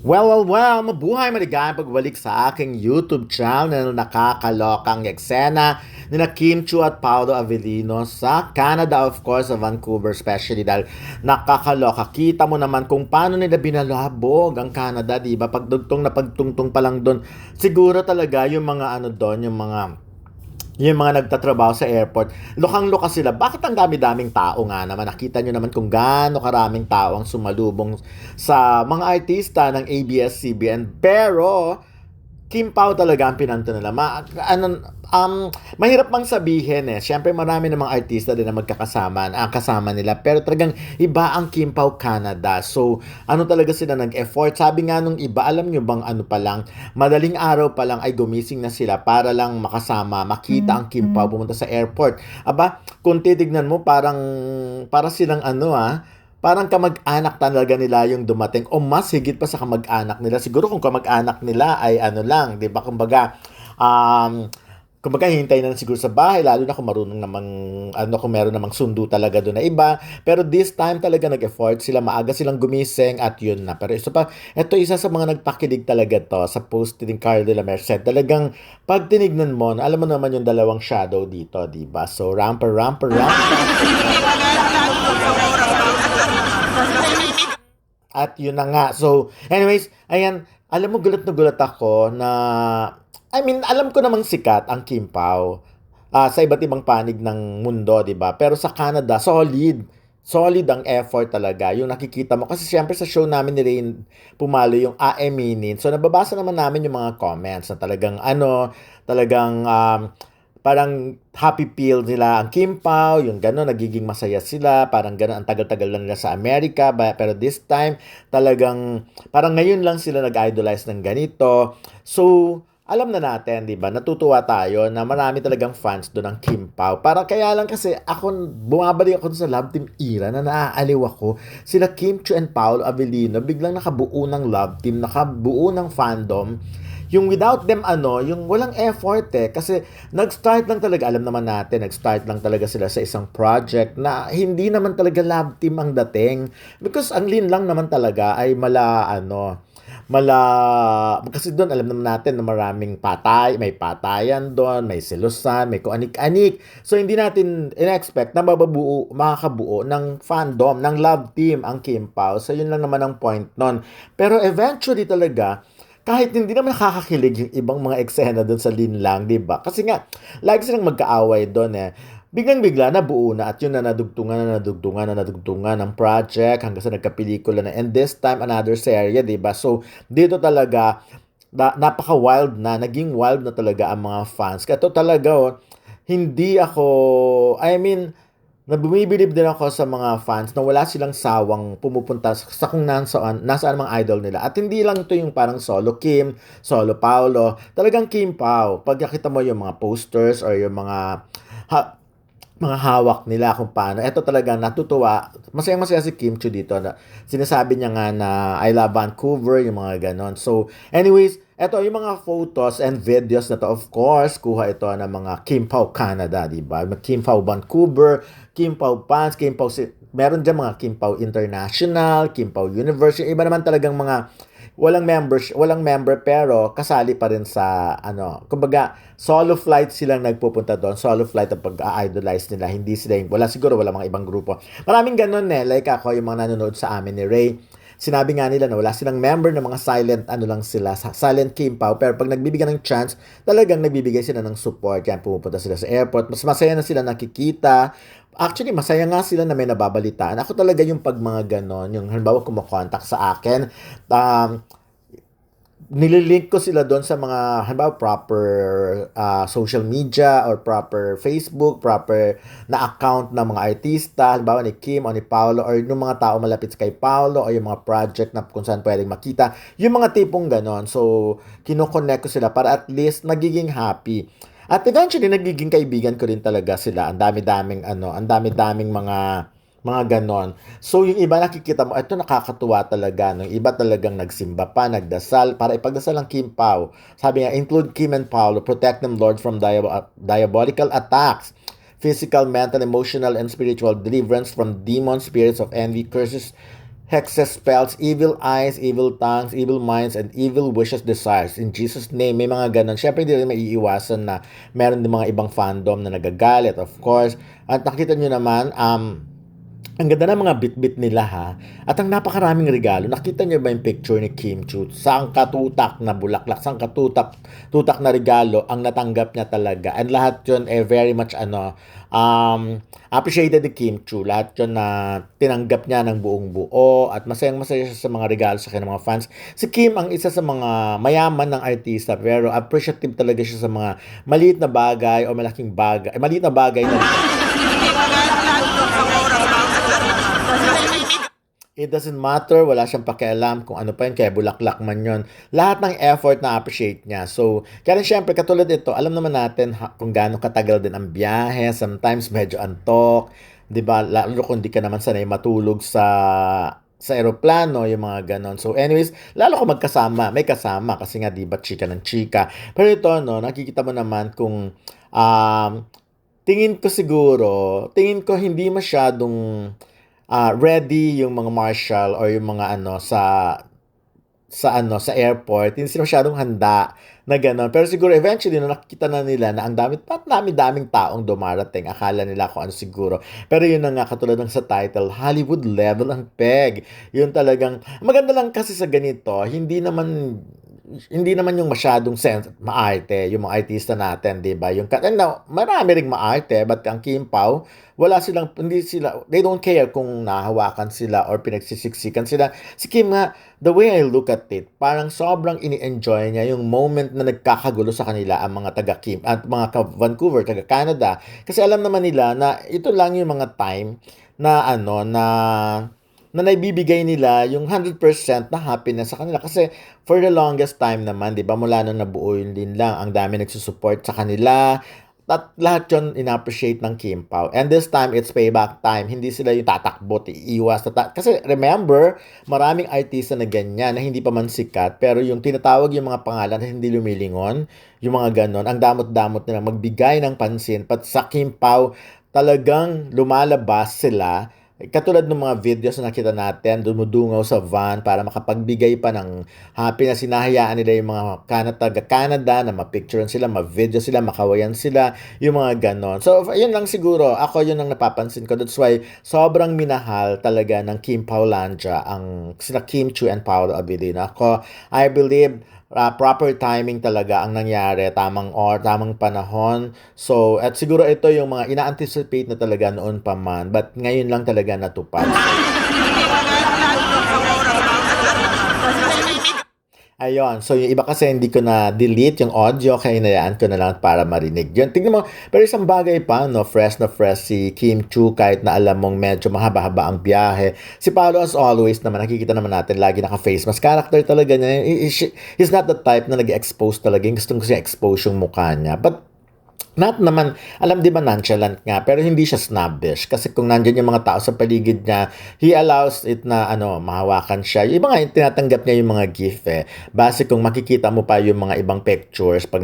Mabuhay maligayang pagbalik sa aking YouTube channel na nakakalokang eksena ni na Kim Chu at Paolo Avellino sa Canada, of course, sa Vancouver especially dahil nakakaloka. Kita mo naman kung paano nila binalabog ang Canada, di ba? Pagdugtong na pagtungtong pa lang doon, siguro talaga yung mga ano doon, yung mga nagtatrabaho sa airport, lokang-loka sila. Bakit ang dami-daming tao nga naman? Nakita nyo naman kung gaano karaming tao ang sumalubong sa mga artista ng ABS-CBN. Pero, Kim Pao talaga ang pinanto nila. Mahirap mang sabihin eh. Siyempre marami namang artista din na magkakasama, ang kasama nila. Pero talagang iba ang Kim Pao Canada. So, ano talaga sila nag-effort. Sabi nga nung iba, alam nyo bang ano pa lang, madaling araw pa lang ay gumising na sila para lang makasama, makita ang Kim Pao pumunta sa airport. Aba, kung titignan mo, para silang parang kamag-anak talaga nila yung dumating o mas higit pa sa kamag-anak nila. Siguro kung kamag-anak nila ay ano lang, 'di ba? Kumbaga hintay na siguro sa bahay lalo na kung marunong namang kung meron namang sundo talaga doon na iba. Pero this time talaga nag-effort sila, maaga silang gumising at yun na. Pero ito isa sa mga nagpakilig talaga to sa post ni Carl de la Merced. Talagang pag tinignan mo, alam mo naman yung dalawang shadow dito, 'di ba? So ramper. At yun na nga. So, anyways, ayan, alam mo, gulat na gulat ako na, alam ko namang sikat ang Kim Pao sa iba't ibang panig ng mundo, di ba? Pero sa Canada, solid. Solid ang effort talaga. Yung nakikita mo. Kasi siyempre sa show namin ni Rain pumalo yung Aeminin. So, nababasa naman namin yung mga comments na talagang parang happy feel nila ang Kim Pao, yung gano'n, nagiging masaya sila, parang gano'n, ang tagal-tagal lang nila sa Amerika, pero this time, talagang, parang ngayon lang sila nag-idolize ng ganito. So, alam na natin, di ba, natutuwa tayo na marami talagang fans doon ng Kim Pao. Para kaya lang kasi bumabalik ako sa Love Team era na naaaliw ako. Sila Kim Chu and Paolo Avellino, biglang nakabuo ng Love Team, nakabuo ng fandom yung without them yung walang effort kasi nag-start lang talaga, alam naman natin, nag-start lang talaga sila sa isang project na hindi naman talaga love team ang dating. Because ang lin lang naman talaga ay kasi doon alam naman natin na maraming may patayan doon, may selusan, may kuanik-anik. So hindi natin in-expect na makakabuo ng fandom, ng love team ang Kim Pao. So yun lang naman ang point nun. Pero eventually talaga, kahit hindi naman nakakakilig yung ibang mga eksena doon sa Lin Lang, di ba? Kasi nga, lagi silang magkaaway doon eh. Biglang-bigla nabuo na at yun na nadugtungan ng project hanggang sa nagkapelikula na. And this time, another serye, di ba? So, dito talaga, napaka-wild na, naging wild na talaga ang mga fans. Kaya talaga, hindi ako, bumibilib din ako sa mga fans na wala silang sawang pumupunta sa kung nasaan mga idol nila. At hindi lang ito yung parang solo Kim, solo Paolo. Talagang Kim Pao. Pag nakita mo yung mga posters or yung mga hawak nila kung paano. Ito talaga natutuwa. Masayang-masaya si Kim Chu dito. Sinasabi niya nga na I love Vancouver, yung mga ganon. So, anyways, ito yung mga photos and videos na to. Of course, kuha ito ng mga Kim Pao Canada, di ba? Kim Pao Vancouver, Kim Pao Pans, meron dyan mga Kim Pao International, Kim Pao University. Iba naman talagang mga walang member pero kasali pa rin sa kumbaga solo flight silang nagpupunta doon, solo flight ang pag-idolize nila, hindi sila wala mga ibang grupo. Maraming ganun like ako yung mga nanonood sa amin ni Ray, sinabi nga nila na wala silang member ng mga silent lang sila, silent Kim Pao, pero pag nagbibigyan ng chance, talagang nagbibigay sila ng support. Yan, pumupunta sila sa airport, mas masaya na sila nakikita. Actually, masaya nga sila na may nababalitaan. Ako talaga yung pag mga ganon, yung halimbawa kumakontak sa akin, nililink ko sila doon sa mga halimbawa proper social media or proper Facebook, proper na account ng mga artista, halimbawa ni Kim o ni Paolo or yung mga tao malapit kay Paolo o yung mga project na kung saan pwedeng makita. Yung mga tipong ganon. So, kinoconnect ko sila para at least nagiging happy. At eventually, nagiging kaibigan ko rin talaga sila. Ang dami-daming mga ganon. So, yung iba nakikita mo, ito nakakatuwa talaga. Yung iba talagang nagsimba pa, nagdasal, para ipagdasal ang Kim Pao. Sabi nga, include Kim and Paolo, protect them, Lord, from diabolical attacks, physical, mental, emotional, and spiritual deliverance from demons, spirits of envy, curses, hexes, spells, evil eyes, evil tongues, evil minds, and evil wishes, desires. In Jesus' name, may mga ganun. Siyempre, hindi rin maiiwasan na meron din mga ibang fandom na nagagalit, of course. At nakita nyo naman, ang ganda ng mga bit-bit nila ha. At ang napakaraming regalo. Nakita niyo ba yung picture ni Kim Chu? Sang katutak na bulaklak, sang tutak na regalo ang natanggap niya talaga. And lahat yun very much appreciated ni Kim Chu. Lahat yun na tinanggap niya ng buong buo at masayang-masaya siya sa mga regalo sa kanyang mga fans. Si Kim ang isa sa mga mayaman ng artista pero appreciative talaga siya sa mga maliit na bagay o malaking bagay. Maliit na bagay na it doesn't matter, wala siyang pakialam kung ano pa yun, kaya bulaklak man yun. Lahat ng effort na appreciate niya. So, kaya rin syempre, katulad ito, alam naman natin kung gaano katagal din ang biyahe, sometimes medyo antok, di ba? Lalo kung di ka naman sanay matulog sa aeroplano, yung mga ganon. So anyways, lalo ko magkasama, may kasama kasi nga di ba chika ng chika. Pero ito, no, nakikita mo naman kung tingin ko hindi masyadong ready yung mga marshal or yung mga sa airport, hindi sila masyadong handa na gano'n. Pero siguro eventually nung nakikita na nila na ang daming taong dumarating, akala nila kung ano siguro. Pero yun na nga, katulad ng sa title, Hollywood level ang peg. Yun talagang maganda lang kasi sa ganito, hindi naman yung masyadong maarte, yung mga artista natin, di ba? Marami ring maarte, but ang Kim Pao, they don't care kung nahawakan sila or pinagsisiksikan sila. Si Kim nga, the way I look at it, parang sobrang ini-enjoy niya yung moment na nagkakagulo sa kanila ang mga taga-Kim at mga Vancouver, taga-Canada. Kasi alam naman nila na ito lang yung mga time na naibibigay nila yung 100% na happiness sa kanila. Kasi for the longest time naman, di ba, mula nung nabuo yun din lang, ang dami nagsusupport sa kanila, at lahat yun in-appreciate ng Kim Pao. And this time, it's payback time. Hindi sila yung tatakbo, iiwas. Kasi remember, maraming artista na ganyan, na hindi pa man sikat, pero yung tinatawag yung mga pangalan na hindi lumilingon, yung mga ganon, ang damot-damot nila magbigay ng pansin. Pat sa Kim Pao, talagang lumalabas sila. Katulad ng mga videos na nakita natin, dumudungaw sa van para makapagbigay pa ng happiness. Sinahayaan nila yung mga taga-Canada na mapicturean sila, ma-video sila, makawayan sila, yung mga ganon. So, yun lang siguro. Ako yun ang napapansin ko. That's why sobrang minahal talaga ng Kim Paulandia ang sila Kim Chu and Paolo Abilino. I believe proper timing talaga ang nangyari, tamang panahon. So, at siguro ito yung mga ina-anticipate na talaga noon pa man, but ngayon lang talaga natupad. Ayun. So, yung iba kasi hindi ko na delete yung audio, kaya inayaan ko na lang para marinig yun. Tingnan mo, pero isang bagay pa, no, fresh na fresh si Kim Chu, kahit na alam mong medyo mahaba-haba ang biyahe. Si Paolo, as always naman, nakikita naman natin, lagi naka-face mask. Character talaga niya. He's not the type na nag-expose talaga. Gusto ko siya expose yung mukha niya. But, not naman, alam di ba nonchalant nga, pero hindi siya snobbish. Kasi kung nandyan yung mga tao sa paligid niya, he allows it na, mahawakan siya. Yung mga tinatanggap niya yung mga gift Base kung makikita mo pa yung mga ibang pictures, pag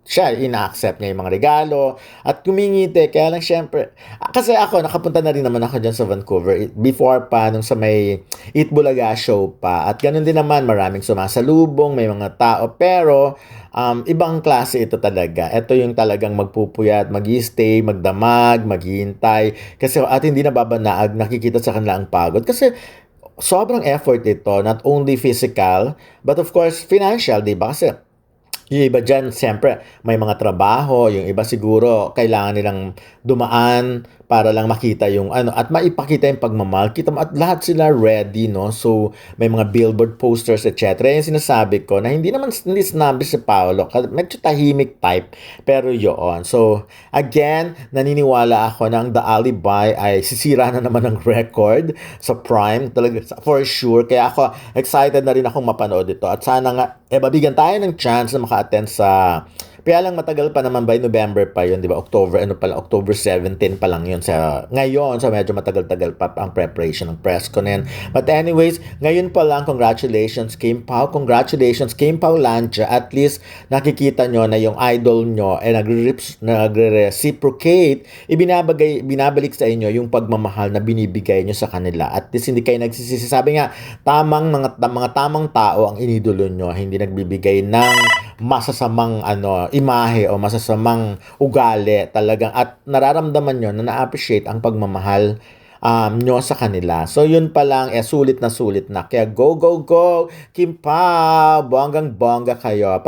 siya, ina-accept niya yung mga regalo at kumingiti. Kaya lang syempre, kasi ako, nakapunta na rin naman ako dyan sa Vancouver before pa, nung sa may Eat Bulaga show pa. At ganun din naman, maraming sumasalubong, may mga tao. Pero, ibang klase ito talaga. Ito yung talagang magpupuyat, mag-stay, magdamag, maghihintay. Kasi at hindi nababanaag, nakikita sa kanila ang pagod. Kasi, sobrang effort ito, not only physical, but of course, financial, di ba? Kasi, yung iba dyan, siyempre, may mga trabaho. Yung iba siguro, kailangan nilang dumaan para lang makita yung at maipakita yung pagmamahal. Kita mo, at lahat sila ready, no? So, may mga billboard posters, etc. Yung sinasabi ko, na hindi sinabi si Paolo. Medyo tahimik type, pero yun. So, again, naniniwala ako na ang The Alibi ay sisira na naman ng record sa Prime. Talaga, for sure. Kaya ako, excited na rin akong mapanood ito. At sana nga, mabigyan tayo ng chance na maka-attend sa Kaya lang matagal pa naman, by November pa yun, di ba? October 17 pa lang yun sa ngayon. So medyo matagal-tagal pa ang preparation ng press ko na yan. But anyways, ngayon pa lang, congratulations Kim Pao. Congratulations Kim Pao Lancia. At least nakikita nyo na yung idol nyo ay nagre-reciprocate, binabalik sa inyo yung pagmamahal na binibigay nyo sa kanila. At least hindi kayo nagsisisi. Sabi nga, mga tamang tao ang inidolo nyo, hindi nagbibigay ng masasamang imahe o masasamang ugali talagang, at nararamdaman nyo na na-appreciate ang pagmamahal nyo sa kanila. So yun pa lang, sulit na kaya go Kim Pao, bonggang bongga kayo.